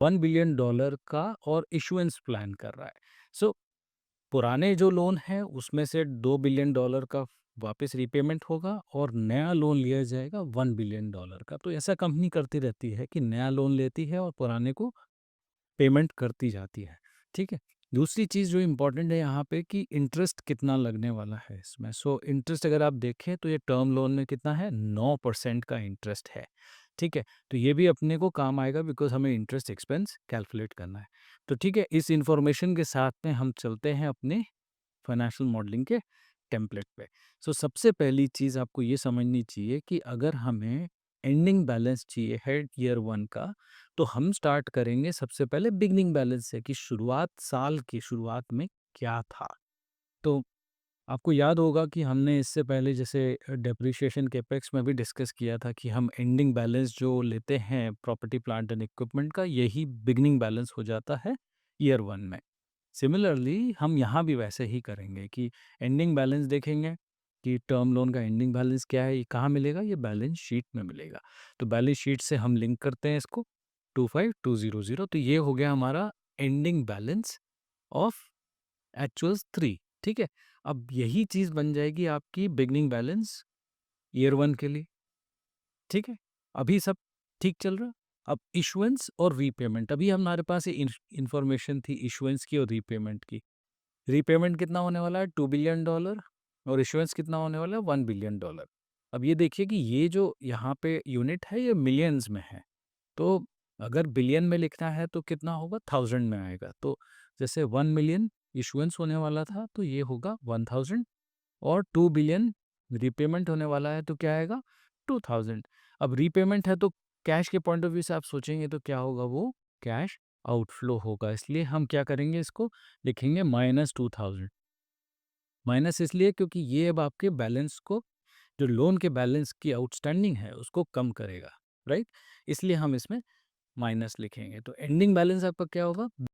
$1 billion का और issuance plan कर रहा है। सो पुराने जो लोन है उसमें से $2 बिलियन का वापस रीपेमेंट होगा और नया लोन लिया जाएगा $1 बिलियन का। तो ऐसा कंपनी करती रहती है कि नया लोन लेती है और पुराने को पेमेंट करती जाती है। ठीक है। दूसरी चीज़ जो इम्पोर्टेंट है यहाँ पे कि इंटरेस्ट कितना लगने वाला है इसमें। सो इंटरेस्ट अगर आप देखें तो ये टर्म लोन में कितना है, 9% का इंटरेस्ट है। ठीक है। तो ये भी अपने को काम आएगा बिकॉज हमें इंटरेस्ट एक्सपेंस कैलकुलेट करना है। तो ठीक है, इस इंफॉर्मेशन के साथ में हम चलते हैं अपने फाइनेंशियल मॉडलिंग के टेम्पलेट पे। सो सबसे पहली चीज़ आपको ये समझनी चाहिए कि अगर हमें एंडिंग बैलेंस चाहिए है ईयर 1 का, तो हम स्टार्ट करेंगे सबसे पहले बिगनिंग बैलेंस से कि शुरुआत, साल की शुरुआत में क्या था। तो आपको याद होगा कि हमने इससे पहले जैसे डेप्रिसिएशन कैपेक्स में भी डिस्कस किया था कि हम एंडिंग बैलेंस जो लेते हैं प्रॉपर्टी प्लांट एंड इक्विपमेंट का, यही बिगनिंग बैलेंस हो जाता है ईयर 1 में। सिमिलरली हम यहाँ भी वैसे ही करेंगे कि एंडिंग बैलेंस देखेंगे कि टर्म लोन का एंडिंग बैलेंस क्या है, ये कहाँ मिलेगा, ये बैलेंस शीट में मिलेगा। तो बैलेंस शीट से हम लिंक करते हैं इसको 25200। तो ये हो गया हमारा एंडिंग बैलेंस ऑफ एक्चुअल्स 3। ठीक है। अब यही चीज़ बन जाएगी आपकी बिगनिंग बैलेंस ईयर 1 के लिए। ठीक है। अभी सब ठीक चल रहा। अब इशुएंस और रीपेमेंट, अभी हमारे पास ये इंफॉर्मेशन थी इशुएंस की और रीपेमेंट की। रीपेमेंट कितना होने वाला है, $2 बिलियन, और इश्योरेंस कितना होने वाला है, $1 बिलियन। अब ये देखिए कि ये जो यहाँ पे यूनिट है ये मिलियंस में है। तो अगर बिलियन में लिखना है तो कितना होगा, 1000 में आएगा। तो जैसे 1 मिलियन इश्यूएंस होने वाला था तो ये होगा 1000, और 2 बिलियन रीपेमेंट होने वाला है तो क्या आएगा, 2000। अब रीपेमेंट है तो कैश के पॉइंट ऑफ व्यू से आप सोचेंगे तो क्या होगा, वो कैश आउटफ्लो होगा। इसलिए हम क्या करेंगे, इसको लिखेंगे -2000। माइनस इसलिए क्योंकि ये अब आपके बैलेंस को, जो लोन के बैलेंस की आउटस्टैंडिंग है उसको कम करेगा, राइट। इसलिए हम इसमें माइनस लिखेंगे। तो एंडिंग बैलेंस आपका क्या होगा,